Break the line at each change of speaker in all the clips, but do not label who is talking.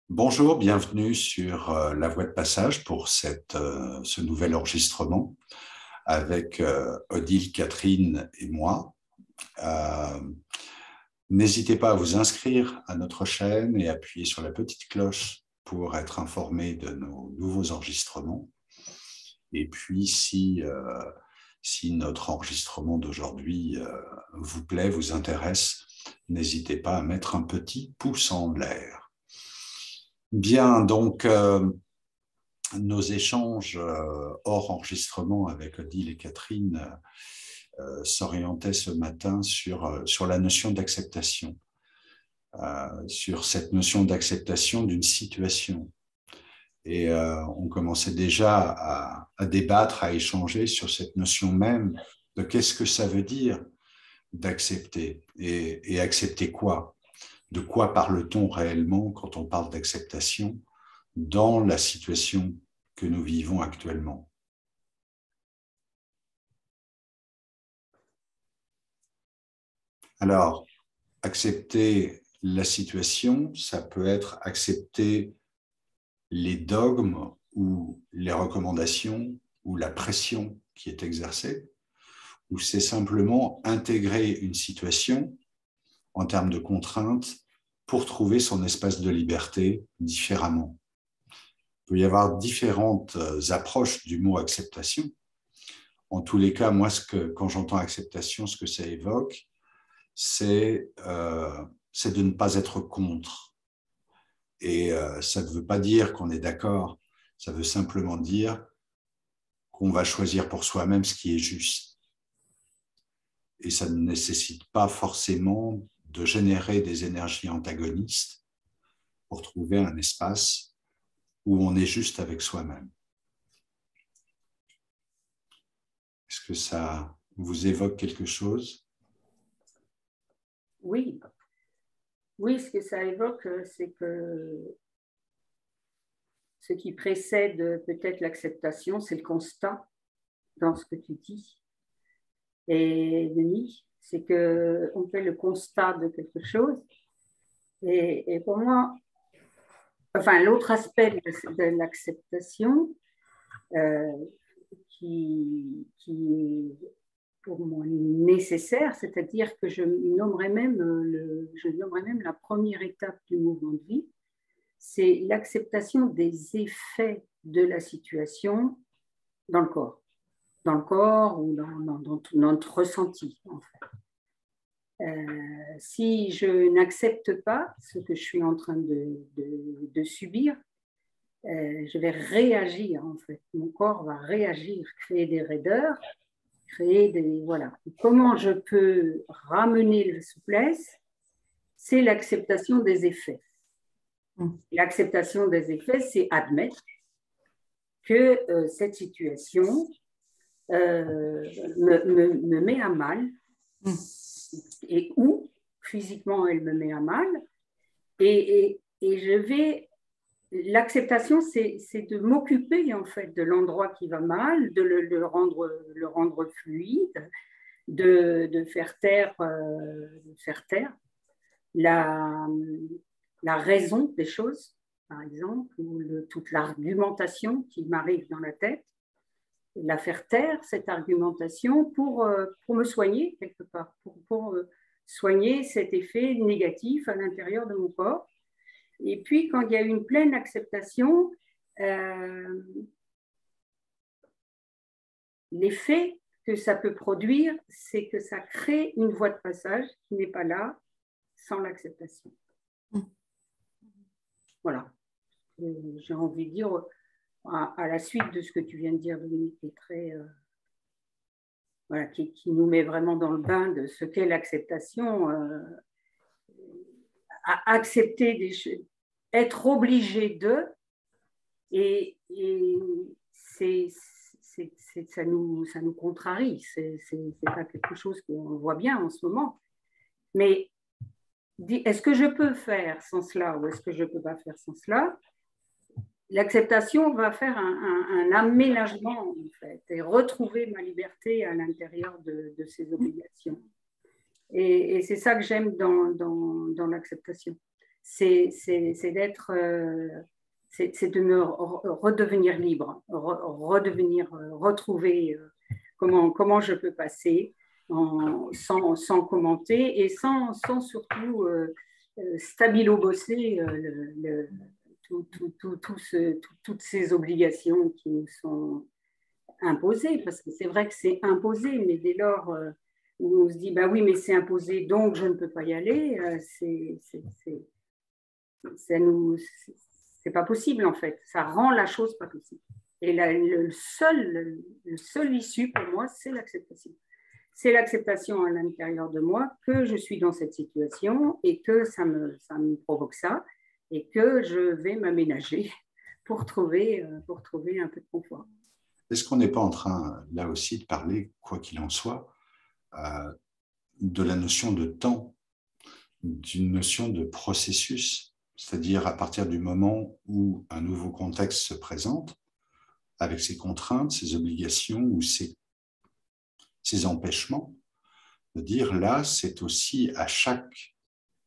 Bonjour, bienvenue sur La Voie de Passage pour ce nouvel enregistrement avec Odile, Catherine et moi. Euh, N'hésitez pas à vous inscrire à notre chaîne et appuyer sur la petite cloche pour être informé de nos nouveaux enregistrements. Et puis, si notre enregistrement d'aujourd'hui vous plaît, vous intéresse, n'hésitez pas à mettre un petit pouce en l'air. Bien, donc, nos échanges hors enregistrement avec Odile et Catherine s'orientaient ce matin sur la notion d'acceptation, sur cette notion d'acceptation d'une situation. Et on commençait déjà à débattre, à échanger sur cette notion même de qu'est-ce que ça veut dire d'accepter et accepter quoi? De quoi parle-t-on réellement quand on parle d'acceptation dans la situation que nous vivons actuellement? Alors, accepter la situation, ça peut être accepter les dogmes ou les recommandations ou la pression qui est exercée, ou c'est simplement intégrer une situation en termes de contraintes pour trouver son espace de liberté différemment. Il peut y avoir différentes approches du mot acceptation. En tous les cas, moi, quand j'entends acceptation, ce que ça évoque, c'est de ne pas être contre. Et ça ne veut pas dire qu'on est d'accord, ça veut simplement dire qu'on va choisir pour soi-même ce qui est juste. Et ça ne nécessite pas forcément de générer des énergies antagonistes pour trouver un espace où on est juste avec soi-même. Est-ce que ça vous évoque quelque chose?
Oui, oui, ce que ça évoque, c'est que ce qui précède peut-être l'acceptation, c'est le constat dans ce que tu dis. Et Denis, c'est qu'on fait le constat de quelque chose. Et pour moi, enfin, l'autre aspect de l'acceptation euh, qui est pour moi nécessaire, c'est-à-dire que je nommerais même la première étape du mouvement de vie, c'est l'acceptation des effets de la situation dans le corps, ou dans tout notre ressenti, en fait. Si je n'accepte pas ce que je suis en train de subir, je vais réagir, en fait. Mon corps va réagir, créer des raideurs, créer des... Voilà. Comment je peux ramener la souplesse? C'est l'acceptation des effets. L'acceptation des effets, c'est admettre que cette situation me met à mal, et où physiquement elle me met à mal, et je vais... L'acceptation, c'est de m'occuper en fait de l'endroit qui va mal, de le rendre fluide, de faire taire la, la raison des choses, par exemple, ou toute l'argumentation qui m'arrive dans la tête, la faire taire, cette argumentation, pour me soigner quelque part, pour soigner cet effet négatif à l'intérieur de mon corps. Et puis, quand il y a une pleine acceptation, l'effet que ça peut produire, c'est que ça crée une voie de passage qui n'est pas là sans l'acceptation. Voilà. J'ai envie de dire, à la suite de ce que tu viens de dire, Dominique, qui est très... voilà, qui nous met vraiment dans le bain de ce qu'est l'acceptation. Accepter des choses, être obligé de, et ça nous contrarie. C'est pas quelque chose qu'on voit bien en ce moment. Mais est-ce que je peux faire sans cela ou est-ce que je ne peux pas faire sans cela? L'acceptation va faire un aménagement, en fait, et retrouver ma liberté à l'intérieur de ces obligations. Et c'est ça que j'aime dans l'acceptation. c'est d'être, c'est de me redevenir libre, redevenir, retrouver comment je peux passer sans commenter et sans surtout stabilo-bosser toutes ces obligations qui nous sont imposées, parce que c'est vrai que c'est imposé, mais dès lors où on se dit, bah oui, mais c'est imposé, donc je ne peux pas y aller, c'est pas possible en fait. Ça rend la chose pas possible. Et le seul issue pour moi, c'est l'acceptation. C'est l'acceptation à l'intérieur de moi que je suis dans cette situation et que ça me provoque ça et que je vais m'aménager pour trouver un peu de confort.
Est-ce qu'on n'est pas en train, là aussi, de parler, quoi qu'il en soit, de la notion de temps, d'une notion de processus, c'est-à-dire à partir du moment où un nouveau contexte se présente, avec ses contraintes, ses obligations ou ses empêchements, de dire là, c'est aussi à chaque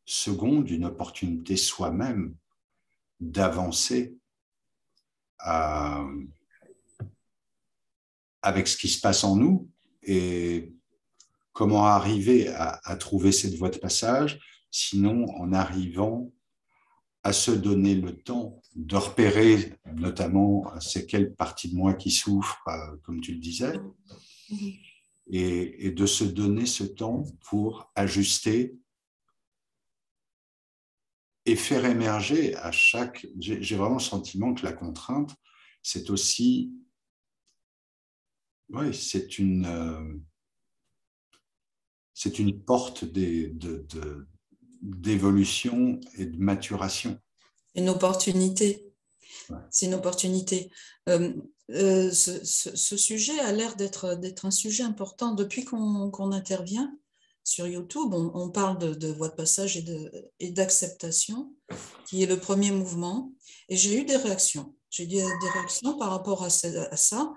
seconde une opportunité soi-même d'avancer avec ce qui se passe en nous et comment arriver à trouver cette voie de passage, sinon en arrivant à se donner le temps de repérer notamment c'est quelle partie de moi qui souffre, comme tu le disais, et de se donner ce temps pour ajuster et faire émerger à chaque... J'ai vraiment le sentiment que la contrainte, c'est aussi... Oui, c'est une porte d'évolution et de maturation.
Une opportunité.
Ouais.
C'est une opportunité. Ce sujet a l'air d'être un sujet important. Depuis qu'on intervient sur YouTube, on parle de voie de passage et d'acceptation, qui est le premier mouvement. Et j'ai eu des réactions. J'ai eu des réactions par rapport à ça.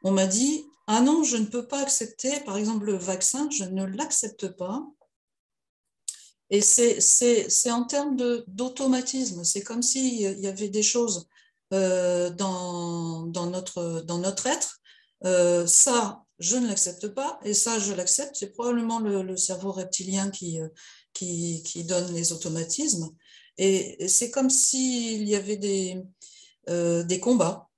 On m'a dit, ah non, je ne peux pas accepter, par exemple, le vaccin, je ne l'accepte pas. Et c'est en termes d'automatisme. C'est comme s'il y avait des choses dans notre être. Ça, je ne l'accepte pas, et ça, je l'accepte. C'est probablement le cerveau reptilien qui donne les automatismes. Et c'est comme s'il y avait des combats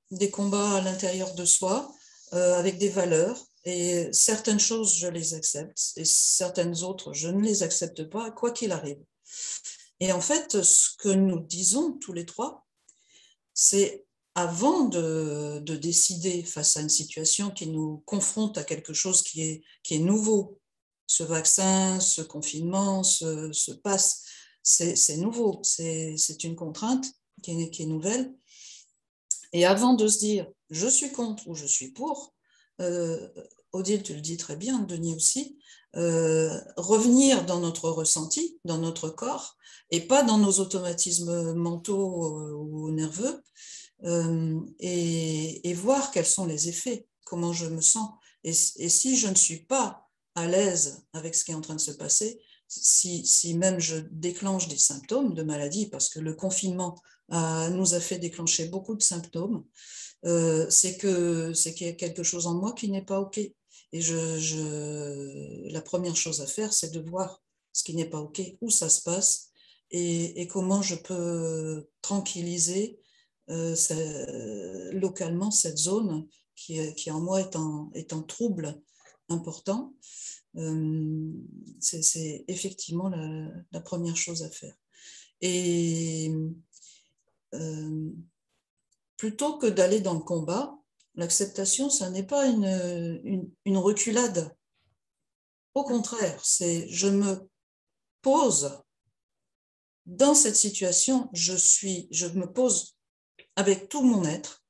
à l'intérieur de soi, avec des valeurs. Et certaines choses, je les accepte, et certaines autres, je ne les accepte pas, quoi qu'il arrive. Et en fait, ce que nous disons tous les trois, c'est avant de décider face à une situation qui nous confronte à quelque chose qui est nouveau, ce vaccin, ce confinement, ce pass, c'est nouveau, c'est une contrainte qui est nouvelle. Et avant de se dire « je suis contre » ou « je suis pour », Odile, tu le dis très bien, Denis aussi, revenir dans notre ressenti, dans notre corps, et pas dans nos automatismes mentaux ou nerveux, et voir quels sont les effets, comment je me sens. Et si je ne suis pas à l'aise avec ce qui est en train de se passer, si même je déclenche des symptômes de maladie, parce que le confinement nous a fait déclencher beaucoup de symptômes, c'est qu'il y a quelque chose en moi qui n'est pas OK. Et la première chose à faire, c'est de voir ce qui n'est pas OK, où ça se passe, et comment je peux tranquilliser localement cette zone qui en moi est en trouble important. C'est effectivement la première chose à faire. Et plutôt que d'aller dans le combat, l'acceptation, ça n'est pas une reculade. Au contraire, c'est je me pose dans cette situation, je me pose avec tout mon être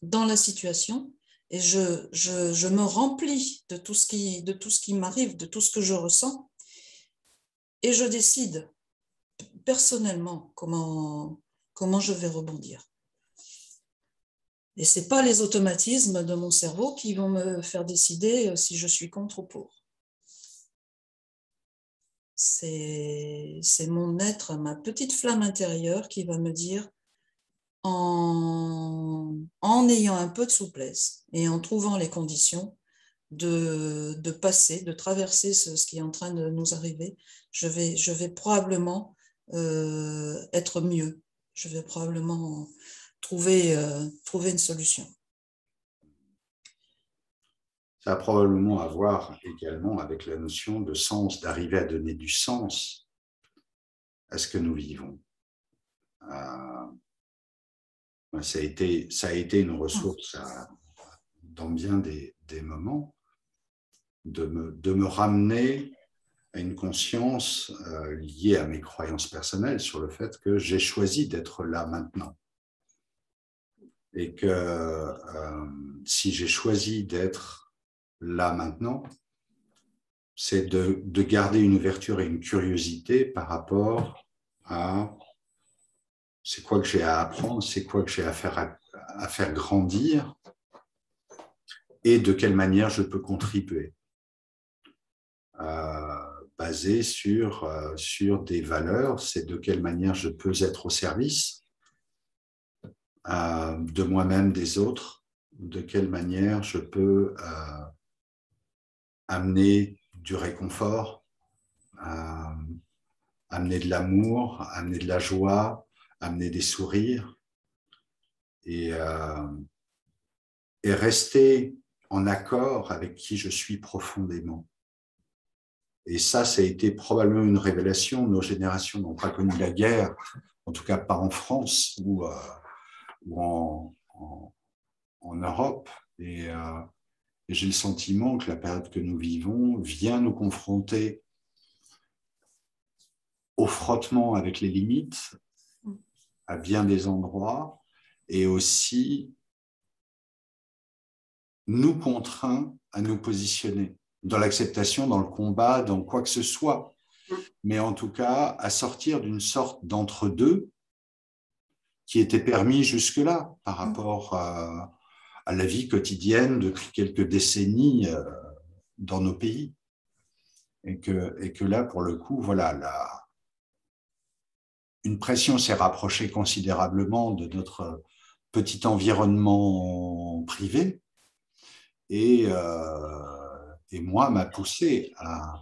dans la situation et je me remplis de tout ce qui m'arrive, de tout ce que je ressens, et je décide personnellement comment je vais rebondir. Et ce n'est pas les automatismes de mon cerveau qui vont me faire décider si je suis contre ou pour. C'est mon être, ma petite flamme intérieure qui va me dire, en ayant un peu de souplesse et en trouvant les conditions de passer, de traverser ce qui est en train de nous arriver, je vais probablement être mieux. Je vais probablement trouver une solution.
Ça a probablement à voir également avec la notion de sens, d'arriver à donner du sens à ce que nous vivons. Ça a été une ressource dans bien des moments de me ramener à une conscience liée à mes croyances personnelles sur le fait que j'ai choisi d'être là maintenant. Et que si j'ai choisi d'être là maintenant, c'est de garder une ouverture et une curiosité par rapport à c'est quoi que j'ai à apprendre, c'est quoi que j'ai à faire grandir et de quelle manière je peux contribuer. Basé sur des valeurs, c'est de quelle manière je peux être au service de moi-même, des autres, de quelle manière je peux amener du réconfort, amener de l'amour, amener de la joie, amener des sourires et rester en accord avec qui je suis profondément. Et ça a été probablement une révélation. Nos générations n'ont pas connu la guerre, en tout cas pas en France ou en Europe. Et j'ai le sentiment que la période que nous vivons vient nous confronter au frottement avec les limites à bien des endroits et aussi nous contraint à nous positionner dans l'acceptation, dans le combat, dans quoi que ce soit, mais en tout cas à sortir d'une sorte d'entre-deux qui était permis jusque-là par rapport à la vie quotidienne depuis quelques décennies dans nos pays. Et que là, pour le coup, voilà, une pression s'est rapprochée considérablement de notre petit environnement privé et moi, m'a poussé à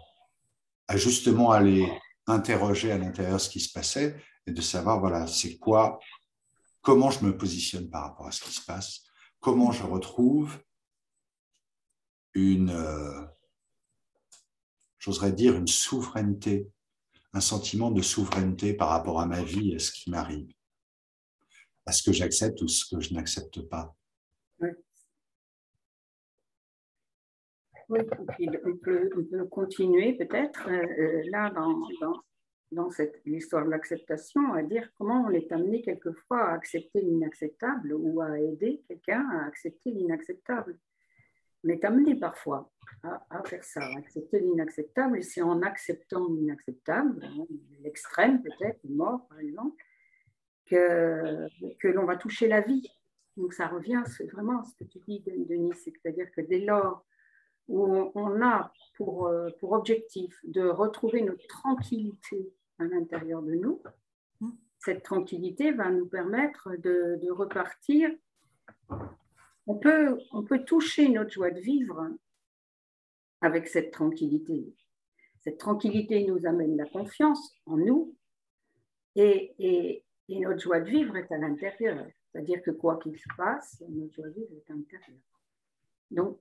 justement aller interroger à l'intérieur ce qui se passait et de savoir, voilà, c'est quoi, comment je me positionne par rapport à ce qui se passe, comment je retrouve j'oserais dire une souveraineté, un sentiment de souveraineté par rapport à ma vie et à ce qui m'arrive, à ce que j'accepte ou ce que je n'accepte pas.
Oui. Oui, on peut continuer peut-être là dans l'histoire de l'acceptation à dire comment on est amené quelquefois à accepter l'inacceptable ou à aider quelqu'un à accepter l'inacceptable. On est amené parfois à faire ça, à accepter l'inacceptable, et c'est en acceptant l'inacceptable, l'extrême peut-être, une mort par exemple, que l'on va toucher la vie. Donc ça revient vraiment à ce que tu dis, Denis, c'est-à-dire que dès lors où on a pour objectif de retrouver notre tranquillité à l'intérieur de nous, cette tranquillité va nous permettre de repartir. On peut toucher notre joie de vivre avec cette tranquillité. Cette tranquillité nous amène la confiance en nous et notre joie de vivre est à l'intérieur. C'est-à-dire que quoi qu'il se passe, notre joie de vivre est à l'intérieur. Donc,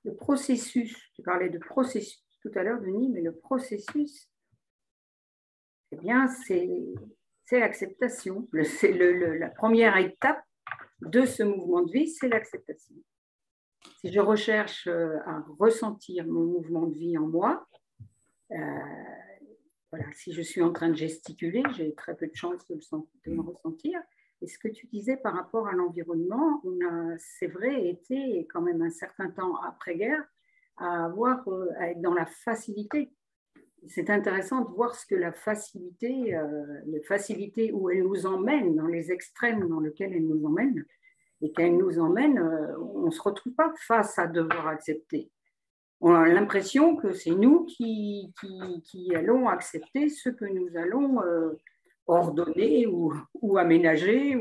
le processus, tu parlais de processus tout à l'heure, Denis, mais le processus, eh bien, c'est l'acceptation. C'est la première étape de ce mouvement de vie, c'est l'acceptation. Si je recherche à ressentir mon mouvement de vie en moi, voilà, si je suis en train de gesticuler, j'ai très peu de chance de le ressentir. Et ce que tu disais par rapport à l'environnement, on a, c'est vrai, été quand même un certain temps après-guerre à être dans la facilité. C'est intéressant de voir ce que la facilité où elle nous emmène, dans les extrêmes dans lesquels elle nous emmène, et quand elle nous emmène, on ne se retrouve pas face à devoir accepter. On a l'impression que c'est nous qui allons accepter ce que nous allons ordonner ou aménager.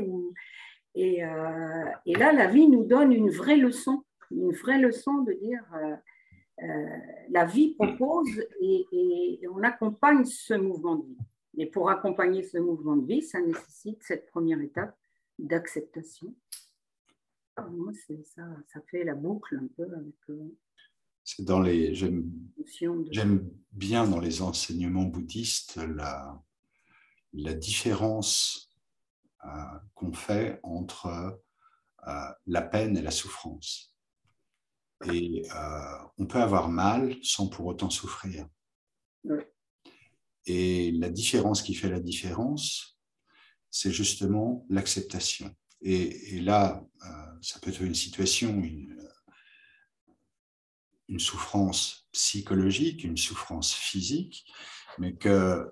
Et là, la vie nous donne une vraie leçon de dire la vie propose et on accompagne ce mouvement de vie. Et pour accompagner ce mouvement de vie, ça nécessite cette première étape d'acceptation. Moi, ça fait la boucle un peu avec...
C'est dans les... J'aime bien dans les enseignements bouddhistes la différence qu'on fait entre la peine et la souffrance. Et on peut avoir mal sans pour autant souffrir.
Oui.
Et la différence qui fait la différence, c'est justement l'acceptation. Et là, ça peut être une situation, une souffrance psychologique, une souffrance physique, mais que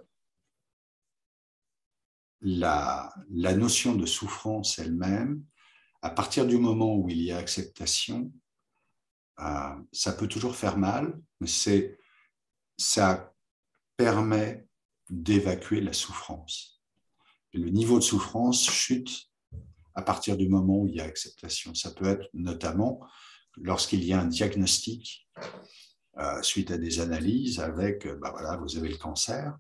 la notion de souffrance elle-même, à partir du moment où il y a acceptation, ça peut toujours faire mal, mais ça permet d'évacuer la souffrance. Et le niveau de souffrance chute à partir du moment où il y a acceptation. Ça peut être notamment lorsqu'il y a un diagnostic suite à des analyses avec, voilà, vous avez le cancer.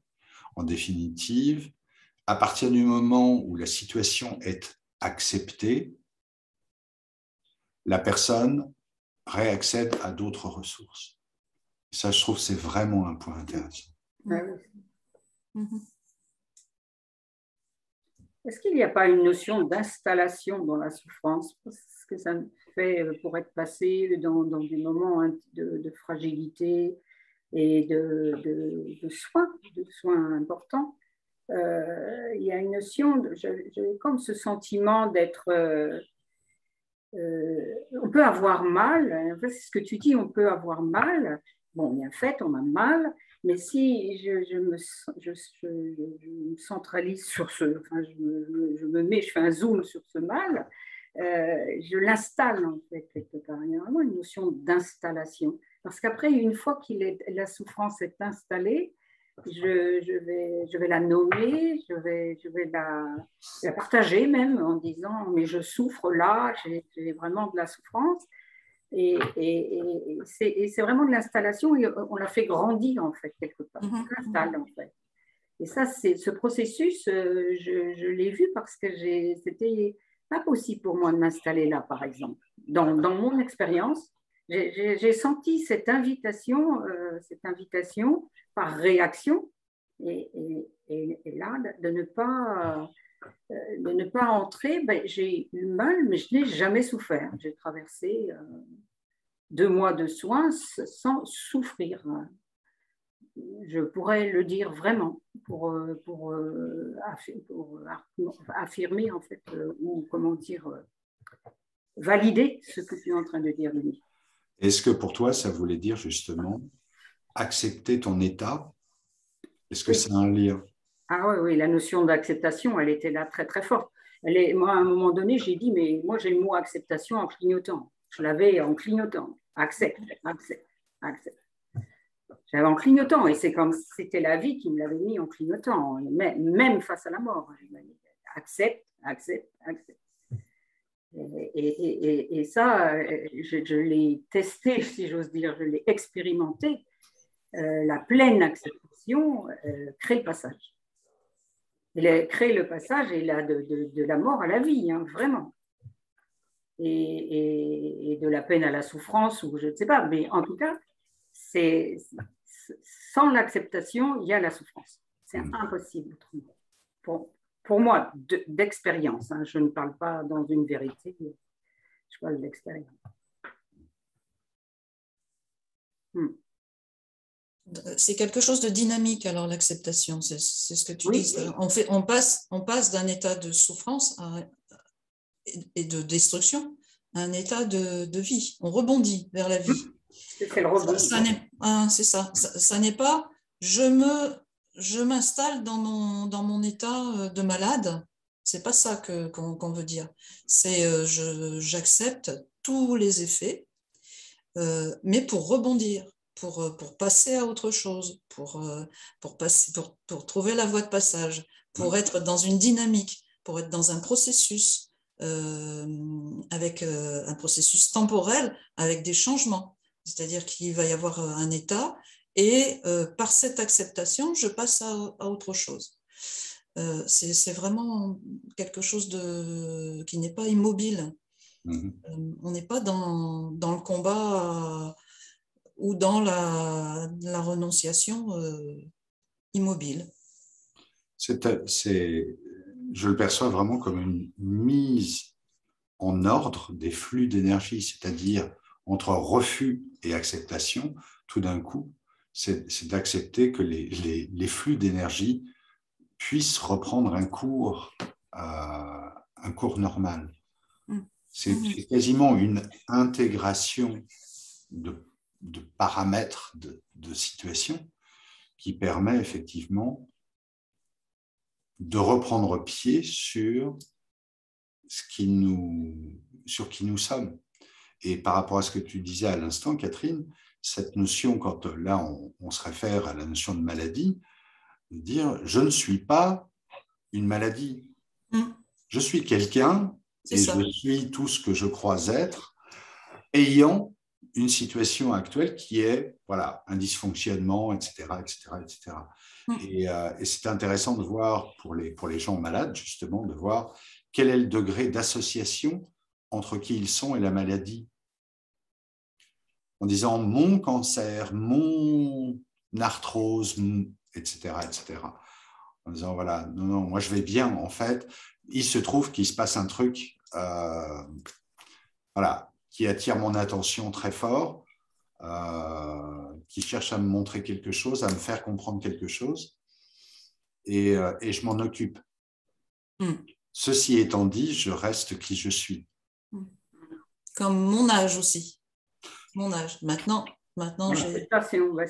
En définitive, à partir du moment où la situation est acceptée, la personne réaccède à d'autres ressources. Ça, je trouve, c'est vraiment un point intéressant.
Est-ce qu'il n'y a pas une notion d'installation dans la souffrance? Parce que ça me fait pour être passé dans des moments de fragilité et de soins importants. Il y a une notion, j'ai comme ce sentiment d'être... on peut avoir mal, en fait, c'est ce que tu dis, on peut avoir mal. Bon, bien fait, on a mal, mais si je me centralise sur je fais un zoom sur ce mal, je l'installe en fait quelque part. Il y a vraiment une notion d'installation. Parce qu'après, une fois que la souffrance est installée, je vais la nommer, je vais la partager même en disant mais je souffre là, j'ai vraiment de la souffrance. Et c'est vraiment de l'installation, et on la fait grandir en fait quelque part. On l'installe en fait. Et ça, ce processus, je l'ai vu parce que c'était pas possible pour moi de m'installer là, par exemple. Dans mon expérience, j'ai senti cette invitation par réaction, et là, de ne pas entrer, j'ai eu mal, mais je n'ai jamais souffert. J'ai traversé 2 mois de soins sans souffrir. Je pourrais le dire vraiment pour affirmer en fait, ou comment dire, valider ce que tu es en train de dire, Denis.
Est-ce que pour toi, ça voulait dire justement accepter ton état? Est-ce que c'est un lien?
Ah oui, la notion d'acceptation, elle était là très très forte. Moi, à un moment donné, j'ai dit, mais moi j'ai le mot acceptation en clignotant. Je l'avais en clignotant. Accepte. J'avais en clignotant, et c'est comme si c'était la vie qui me l'avait mis en clignotant, même face à la mort. Accepte. Et ça, je l'ai testé, si j'ose dire, je l'ai expérimenté. La pleine acceptation crée le passage. Elle crée le passage et là, de la mort à la vie, hein, vraiment. Et de la peine à la souffrance, ou je ne sais pas, mais en tout cas, sans l'acceptation, il y a la souffrance. C'est impossible autrement. Pour moi, d'expérience, hein, je ne parle pas dans une vérité, je parle d'expérience.
C'est quelque chose de dynamique, alors l'acceptation, c'est ce que tu dis. On passe d'un état de souffrance et de destruction à un état de vie. On rebondit vers la vie.
C'est le rebond.
C'est ça. Ça n'est pas je m'installe dans mon état de malade. C'est pas ça qu'on veut dire. C'est j'accepte tous les effets, mais pour rebondir. pour passer à autre chose, pour trouver la voie de passage, pour être dans une dynamique, pour être dans un processus, avec un processus temporel, avec des changements. C'est-à-dire qu'il va y avoir un état et par cette acceptation, je passe à autre chose. C'est vraiment quelque chose qui n'est pas immobile. On n'est pas dans le combat ou dans la renonciation immobile.
Je le perçois vraiment comme une mise en ordre des flux d'énergie, c'est-à-dire entre refus et acceptation, tout d'un coup, c'est d'accepter que les flux d'énergie puissent reprendre un cours normal. C'est quasiment une intégration de paramètres, de situations qui permet effectivement de reprendre pied sur qui nous sommes. Et par rapport à ce que tu disais à l'instant, Catherine, cette notion, quand là on se réfère à la notion de maladie, de dire je ne suis pas une maladie. Je suis quelqu'un et je suis tout ce que je crois être, ayant une situation actuelle qui est voilà, un dysfonctionnement, etc. etc., etc. Et c'est intéressant de voir pour les gens malades, justement, de voir quel est le degré d'association entre qui ils sont et la maladie. En disant mon cancer, mon arthrose, etc., etc. En disant voilà, non, non, moi je vais bien. En fait, il se trouve qu'il se passe un truc voilà, qui attire mon attention très fort, qui cherche à me montrer quelque chose, à me faire comprendre quelque chose, et je m'en occupe. Ceci étant dit, je reste qui je suis.
Comme mon âge aussi. Mon âge. Maintenant j'ai...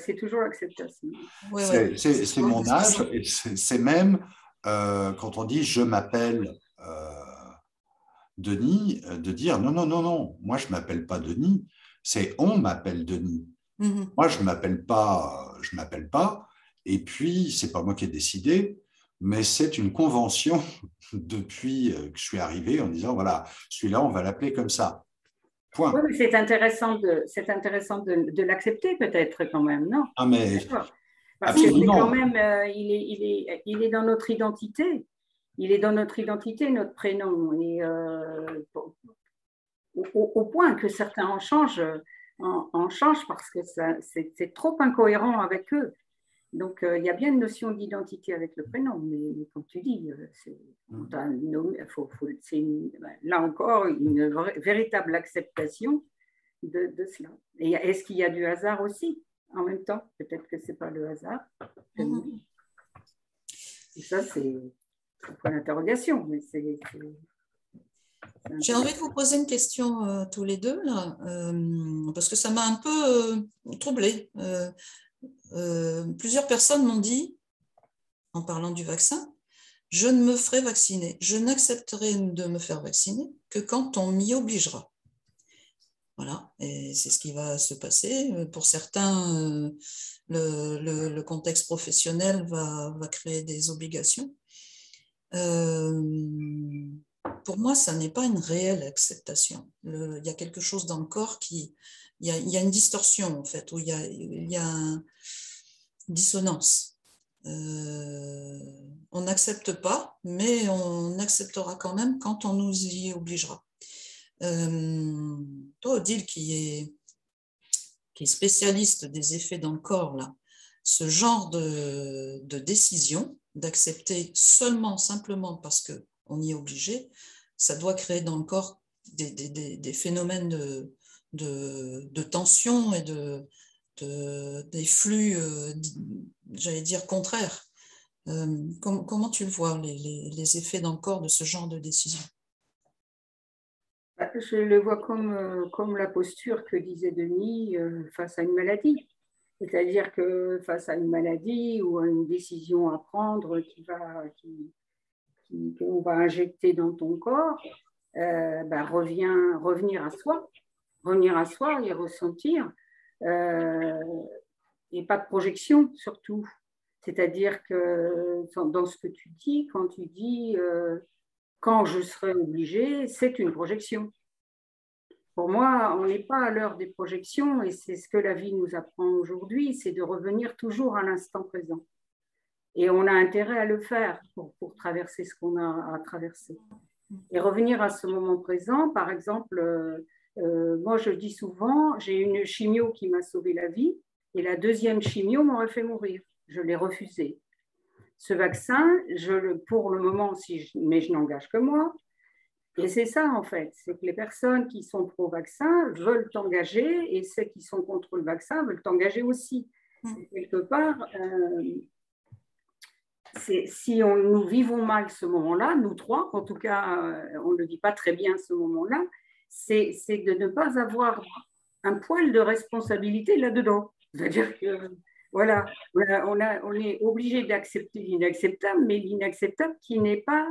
C'est toujours l'acceptation.
C'est mon âge, et c'est même quand on dit je m'appelle Denis, de dire non, non, non, non, moi je ne m'appelle pas Denis, c'est on m'appelle Denis. Moi je ne m'appelle pas, et puis c'est pas moi qui ai décidé, mais c'est une convention depuis que je suis arrivé en disant voilà, celui-là on va l'appeler comme ça. Point.
Oui, mais c'est intéressant de l'accepter peut-être quand même, non?
Ah mais
parce que c'est quand même, il est dans notre identité. Il est dans notre identité, notre prénom. Et au point que certains en changent parce que c'est trop incohérent avec eux. Donc, il y a bien une notion d'identité avec le prénom, mais comme tu dis, c'est là encore une véritable acceptation de cela. Et est-ce qu'il y a du hasard aussi en même temps? Peut-être que ce n'est pas le hasard. Et ça, c'est un point d'interrogation. Mais
j'ai envie de vous poser une question tous les deux, là, parce que ça m'a un peu troublée. Plusieurs personnes m'ont dit, en parlant du vaccin, je ne me ferai vacciner, je n'accepterai de me faire vacciner que quand on m'y obligera. Voilà, et c'est ce qui va se passer. Pour certains, le contexte professionnel va créer des obligations. Pour moi, ça n'est pas une réelle acceptation. Il y a quelque chose dans le corps il y a une distorsion, en fait, où il y a une dissonance. On n'accepte pas, mais on acceptera quand même quand on nous y obligera. Toi, Odile, qui est spécialiste des effets dans le corps, là, ce genre de décision, d'accepter simplement parce qu'on y est obligé, ça doit créer dans le corps des phénomènes de tension et des flux, j'allais dire, contraires. Comment tu le vois, les effets dans le corps de ce genre de décision?
Je le vois comme la posture que disait Denis face à une maladie. C'est-à-dire que face à une maladie ou à une décision à prendre qu'on va injecter dans ton corps, revenir à soi et ressentir et pas de projection surtout. C'est-à-dire que dans ce que tu dis, quand tu dis quand je serai obligée, c'est une projection. Pour moi, on n'est pas à l'heure des projections et c'est ce que la vie nous apprend aujourd'hui, c'est de revenir toujours à l'instant présent. Et on a intérêt à le faire pour traverser ce qu'on a à traverser. Et revenir à ce moment présent, par exemple, moi je dis souvent, j'ai une chimio qui m'a sauvé la vie et la deuxième chimio m'aurait fait mourir. Je l'ai refusé. Ce vaccin, pour le moment, mais je n'engage que moi. Et c'est ça en fait, c'est que les personnes qui sont pro-vaccin veulent t'engager et ceux qui sont contre le vaccin veulent t'engager aussi. Quelque part, si nous vivons mal ce moment-là, nous trois, en tout cas, on ne le vit pas très bien ce moment-là, c'est de ne pas avoir un poil de responsabilité là-dedans. C'est-à-dire que, voilà, on est obligé d'accepter l'inacceptable, mais l'inacceptable qui n'est pas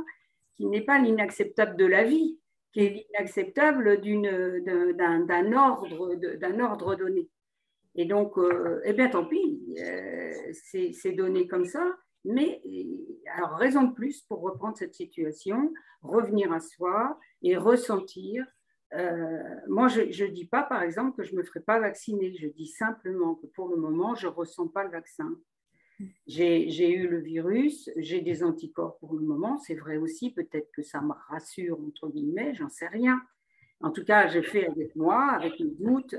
l'inacceptable de la vie, qui est l'inacceptable d'un ordre donné. Et donc, eh bien, tant pis, c'est donné comme ça. Mais alors, raison de plus pour reprendre cette situation, revenir à soi et ressentir. Moi, je ne dis pas, par exemple, que je ne me ferai pas vacciner. Je dis simplement que pour le moment, je ne ressens pas le vaccin. J'ai eu le virus, j'ai des anticorps pour le moment. C'est vrai aussi, peut-être que ça me rassure, entre guillemets, j'en sais rien. En tout cas, j'ai fait avec moi, avec mes doutes,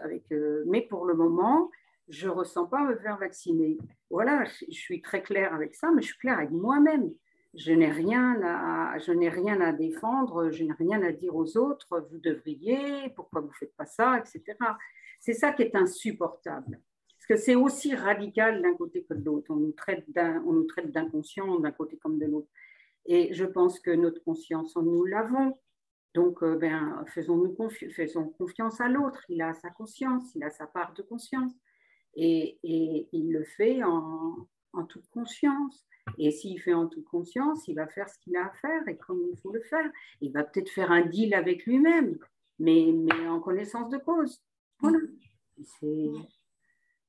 mais pour le moment, je ne ressens pas me faire vacciner. Voilà, je suis très claire avec ça, mais je suis claire avec moi-même. Je n'ai rien à défendre, je n'ai rien à dire aux autres, vous devriez, pourquoi vous ne faites pas ça, etc. C'est ça qui est insupportable. Parce que c'est aussi radical d'un côté que de l'autre. On nous traite d'inconscients d'un côté comme de l'autre. Et je pense que notre conscience, nous l'avons. Donc, faisons confiance à l'autre. Il a sa conscience, il a sa part de conscience. Et il le fait en toute conscience. Et s'il fait en toute conscience, il va faire ce qu'il a à faire et comme il faut le faire. Il va peut-être faire un deal avec lui-même, mais en connaissance de cause. Voilà.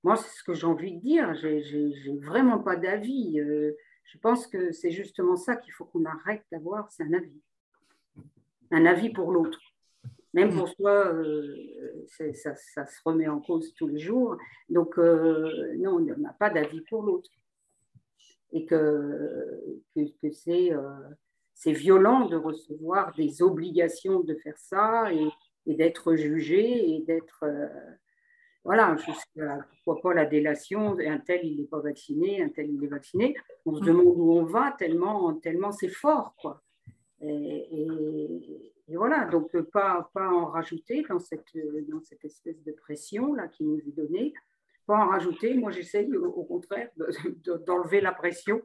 Moi, c'est ce que j'ai envie de dire. J'ai vraiment pas d'avis. Je pense que c'est justement ça qu'il faut qu'on arrête d'avoir, c'est un avis. Un avis pour l'autre. Même pour soi, ça se remet en cause tous les jours. Donc, non, on n'a pas d'avis pour l'autre. Et que c'est violent de recevoir des obligations de faire ça et d'être jugé et d'être... voilà, jusqu'à, pourquoi pas la délation, un tel il n'est pas vacciné, un tel il est vacciné. On se demande où on va tellement c'est fort, quoi. Et voilà, donc pas en rajouter dans cette espèce de pression-là qui nous est donnée, pas en rajouter. Moi, j'essaye au contraire d'enlever la pression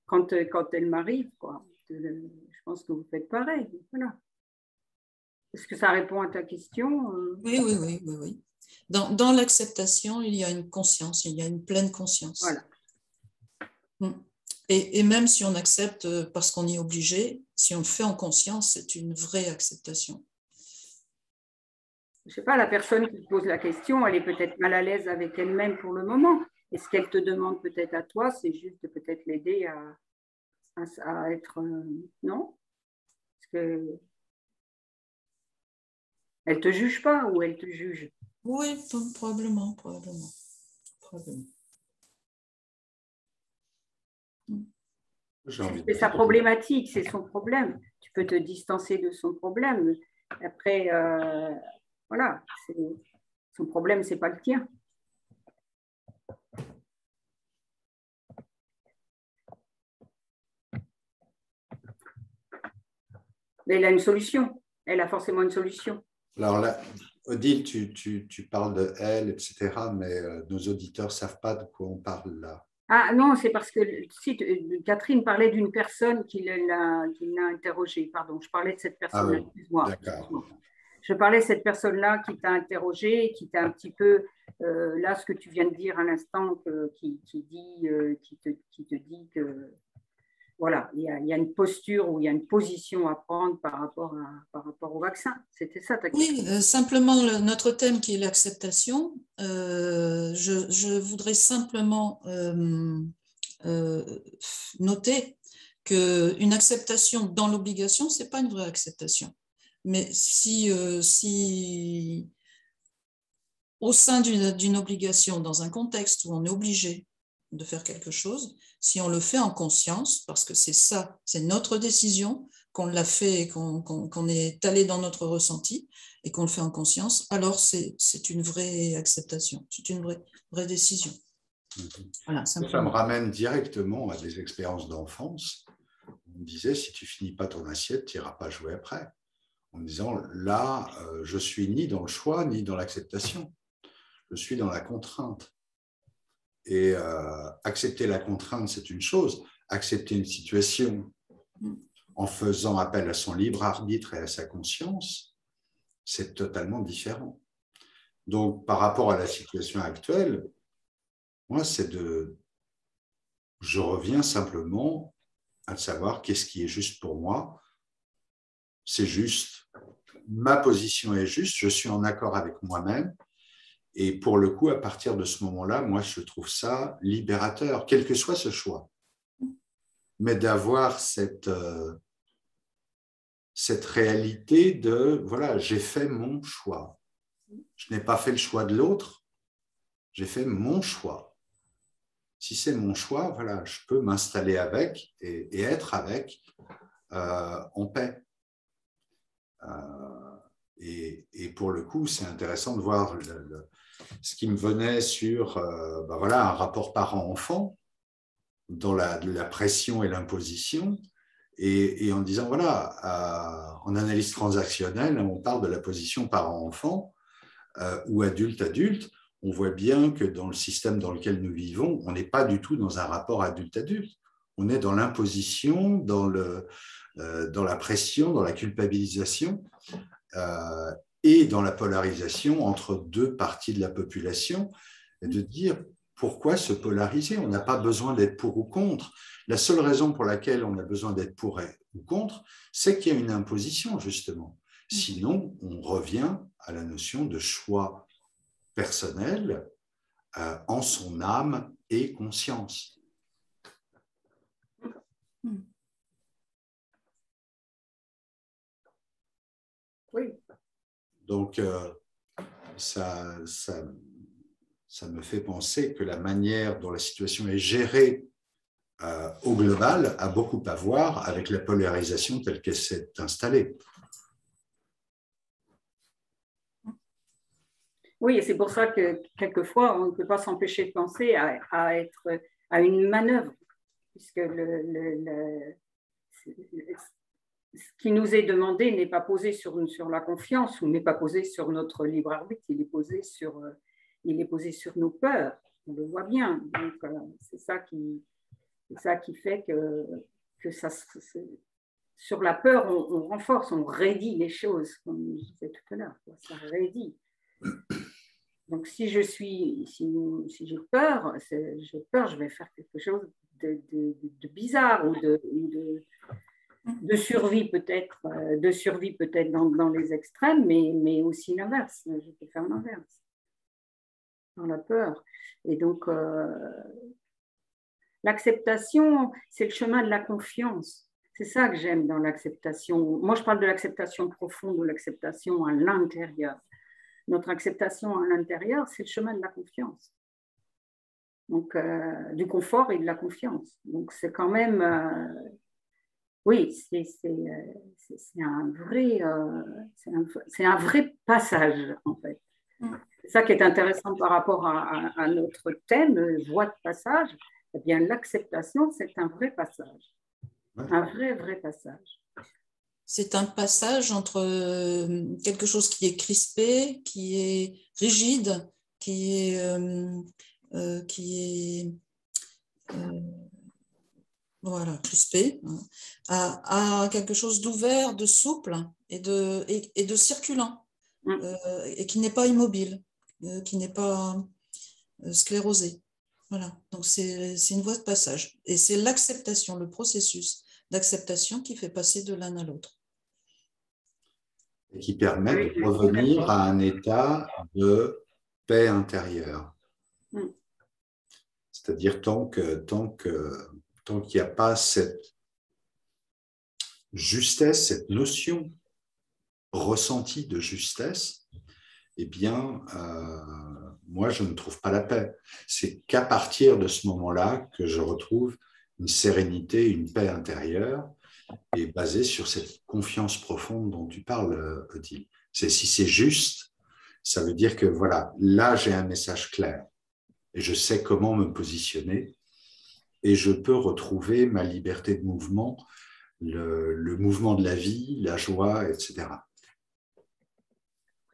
quand elle m'arrive, quoi. Je pense que vous faites pareil. Voilà. Est-ce que ça répond à ta question?
Oui. Dans l'acceptation, il y a une conscience, il y a une pleine conscience.
Voilà.
Et même si on accepte parce qu'on est obligé, si on le fait en conscience, c'est une vraie acceptation.
Je ne sais pas, la personne qui pose la question, elle est peut-être mal à l'aise avec elle-même pour le moment. Et ce qu'elle te demande peut-être à toi, c'est juste de peut-être l'aider à être... non? Parce que elle ne te juge pas ou elle te juge?
Oui, probablement.
C'est sa problématique, c'est son problème. Tu peux te distancer de son problème. Après, voilà, son problème, ce n'est pas le tien. Mais elle a une solution. Elle a forcément une solution.
Alors là, Odile, tu parles de elle, etc., mais nos auditeurs ne savent pas de quoi on parle là.
Ah non, c'est parce que si, Catherine parlait d'une personne qui l'a interrogée. Pardon, je parlais de cette personne-là.
Ah oui,
excuse-moi.
d'accord.
Je parlais de cette personne-là qui t'a interrogée, qui t'a un petit peu, là, ce que tu viens de dire à l'instant, qui te dit que... voilà, il y a une posture ou il y a une position à prendre par rapport au vaccin. C'était ça ta question?
Oui, simplement notre thème qui est l'acceptation. Je voudrais simplement noter qu'une acceptation dans l'obligation, ce n'est pas une vraie acceptation. Mais si au sein d'une obligation, dans un contexte où on est obligé de faire quelque chose, si on le fait en conscience, parce que c'est ça, c'est notre décision, qu'on l'a fait, qu'on est allé dans notre ressenti et qu'on le fait en conscience, alors c'est une vraie acceptation, c'est une vraie décision. Voilà,
ça me ramène directement à des expériences d'enfance. On me disait, si tu finis pas ton assiette, tu n'iras pas jouer après. En me disant, là, je suis ni dans le choix, ni dans l'acceptation. Je suis dans la contrainte. Et accepter la contrainte, c'est une chose. Accepter une situation en faisant appel à son libre arbitre et à sa conscience, c'est totalement différent. Donc, par rapport à la situation actuelle, moi, je reviens simplement à savoir qu'est-ce qui est juste pour moi. C'est juste. Ma position est juste. Je suis en accord avec moi-même. Et pour le coup, à partir de ce moment-là, moi, je trouve ça libérateur, quel que soit ce choix. Mais d'avoir cette réalité de, voilà, j'ai fait mon choix. Je n'ai pas fait le choix de l'autre, j'ai fait mon choix. Si c'est mon choix, voilà, je peux m'installer avec et être avec en paix. Et pour le coup, c'est intéressant de voir ce qui me venait sur voilà, un rapport parent-enfant dans la pression et l'imposition, et en disant, voilà, en analyse transactionnelle, on parle de la position parent-enfant ou adulte-adulte. On voit bien que dans le système dans lequel nous vivons, on n'est pas du tout dans un rapport adulte-adulte. On est dans l'imposition, dans la pression, dans la culpabilisation et dans la polarisation entre deux parties de la population, et de dire pourquoi se polariser? On n'a pas besoin d'être pour ou contre. La seule raison pour laquelle on a besoin d'être pour ou contre, c'est qu'il y a une imposition, justement. Sinon, on revient à la notion de choix personnel en son âme et conscience.
Oui.
Donc, ça me fait penser que la manière dont la situation est gérée au global a beaucoup à voir avec la polarisation telle qu'elle s'est installée.
Oui, et c'est pour ça que quelquefois, on ne peut pas s'empêcher de penser à une manœuvre, puisque ce qui nous est demandé n'est pas posé sur la confiance ou n'est pas posé sur notre libre arbitre, il est posé sur nos peurs, on le voit bien. Donc, c'est ça qui fait que ça, sur la peur, on renforce, on raidit les choses, comme je disais tout à l'heure, ça raidit. Donc, si j'ai peur, je vais faire quelque chose de bizarre ou de survie peut-être dans les extrêmes, mais aussi l'inverse. Je peux faire l'inverse dans la peur. Et donc, l'acceptation, c'est le chemin de la confiance. C'est ça que j'aime dans l'acceptation. Moi, je parle de l'acceptation profonde ou l'acceptation à l'intérieur. Notre acceptation à l'intérieur, c'est le chemin de la confiance. Donc, du confort et de la confiance. Donc, c'est quand même... oui, c'est un vrai passage, en fait. C'est ça qui est intéressant par rapport à notre thème, voie de passage. Eh bien, l'acceptation, c'est un vrai passage. Un vrai passage.
C'est un passage entre quelque chose qui est crispé, qui est rigide, qui est voilà, crispé, à quelque chose d'ouvert, de souple et de circulant, et qui n'est pas immobile, qui n'est pas sclérosé. Voilà, donc c'est une voie de passage. Et c'est l'acceptation, le processus d'acceptation qui fait passer de l'un à l'autre.
Et qui permet de revenir à un état de paix intérieure. C'est-à-dire tant qu'il n'y a pas cette justesse, cette notion ressentie de justesse, eh bien, moi, je ne trouve pas la paix. C'est qu'à partir de ce moment-là que je retrouve une sérénité, une paix intérieure, et basée sur cette confiance profonde dont tu parles, Odile. Si c'est juste, ça veut dire que voilà, là, j'ai un message clair et je sais comment me positionner et je peux retrouver ma liberté de mouvement, le mouvement de la vie, la joie, etc.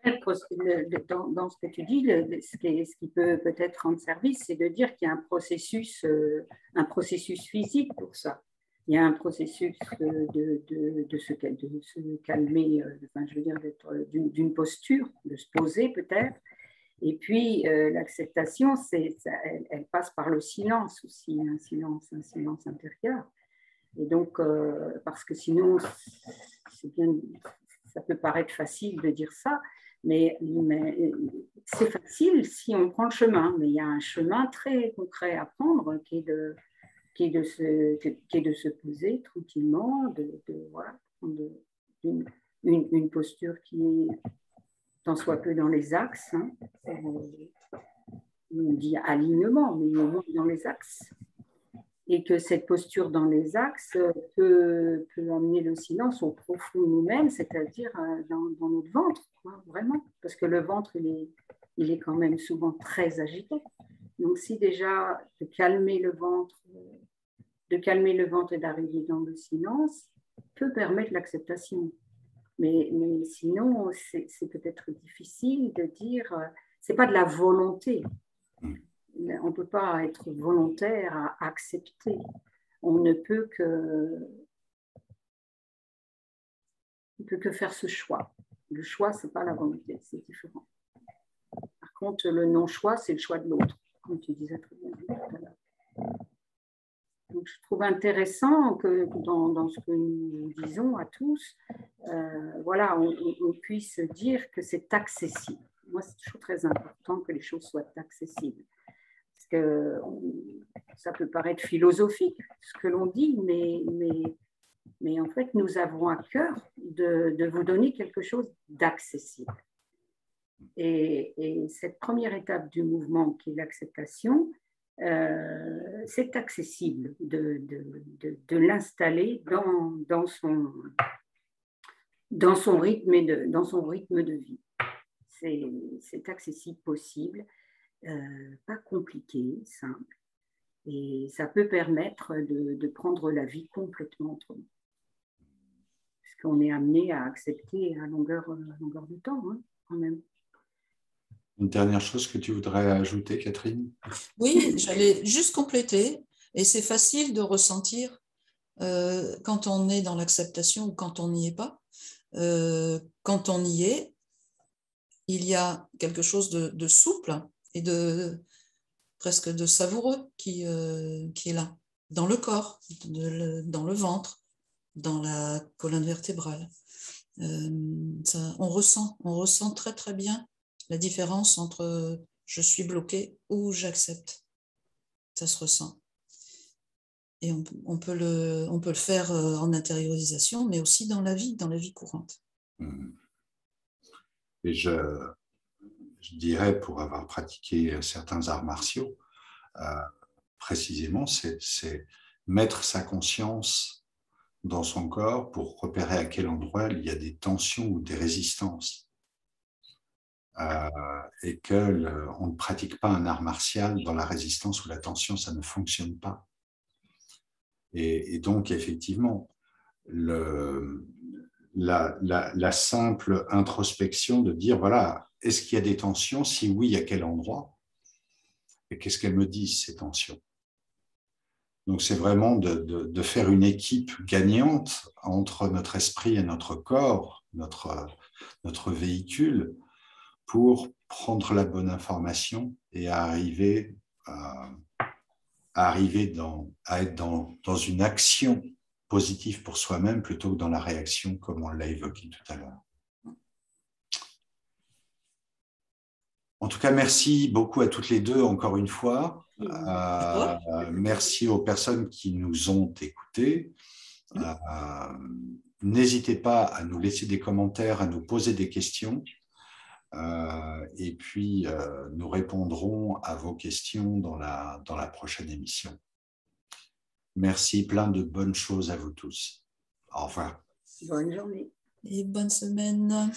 Dans ce que tu dis, ce qui peut peut-être rendre service, c'est de dire qu'il y a un processus physique pour ça. Il y a un processus de se calmer, enfin, je veux dire, d'être d'une posture, de se poser peut-être. Et puis, l'acceptation, elle passe par le silence aussi, un silence intérieur. Et donc, parce que sinon, ça peut paraître facile de dire ça, mais c'est facile si on prend le chemin. Mais il y a un chemin très concret à prendre qui est de se poser tranquillement, voilà, une posture qui est tant soit peu dans les axes. Hein, on dit alignement, mais au moins dans les axes. Et que cette posture dans les axes peut amener le silence au profond de nous-mêmes, c'est-à-dire dans notre ventre, quoi, vraiment. Parce que le ventre, il est quand même souvent très agité. Donc, si déjà de calmer le ventre et d'arriver dans le silence peut permettre l'acceptation. Mais sinon, c'est peut-être difficile de dire, c'est pas de la volonté. On ne peut pas être volontaire à accepter. On ne peut que faire ce choix. Le choix, ce n'est pas la volonté, c'est différent. Par contre, le non-choix, c'est le choix de l'autre, comme tu disais très bien tout à l'heure. Donc, je trouve intéressant que dans ce que nous disons à tous, voilà, on puisse dire que c'est accessible. Moi, c'est toujours très important que les choses soient accessibles. Parce que ça peut paraître philosophique, ce que l'on dit, mais en fait, nous avons à cœur de vous donner quelque chose d'accessible. Et cette première étape du mouvement, qui est l'acceptation, c'est accessible de l'installer dans son rythme de vie. C'est accessible, possible. Pas compliqué, simple, et ça peut permettre de prendre la vie complètement autrement. Parce qu'on est amené à accepter à longueur de temps, hein, quand même.
Une dernière chose que tu voudrais ajouter, Catherine?
Oui, j'allais juste compléter, et c'est facile de ressentir quand on est dans l'acceptation ou quand on n'y est pas. Quand on y est, il y a quelque chose de souple et presque de savoureux qui est là, dans le corps, dans le ventre, dans la colonne vertébrale. On ressent très très bien la différence entre je suis bloqué ou j'accepte. Ça se ressent. Et on peut le faire en intériorisation, mais aussi dans la vie courante.
Et je dirais, pour avoir pratiqué certains arts martiaux, précisément, c'est mettre sa conscience dans son corps pour repérer à quel endroit il y a des tensions ou des résistances. Et qu'on ne pratique pas un art martial dans la résistance ou la tension, ça ne fonctionne pas. Et donc, effectivement, la simple introspection de dire, voilà, est-ce qu'il y a des tensions? Si oui, à quel endroit? Et qu'est-ce qu'elles me disent, ces tensions? Donc, c'est vraiment de faire une équipe gagnante entre notre esprit et notre corps, notre véhicule, pour prendre la bonne information et arriver arriver à être dans une action positive pour soi-même plutôt que dans la réaction comme on l'a évoqué tout à l'heure. En tout cas, merci beaucoup à toutes les deux encore une fois. Merci aux personnes qui nous ont écoutés. N'hésitez pas à nous laisser des commentaires, à nous poser des questions. Et puis, nous répondrons à vos questions dans la prochaine émission. Merci, plein de bonnes choses à vous tous. Au revoir.
Bonne journée.
Et bonne semaine.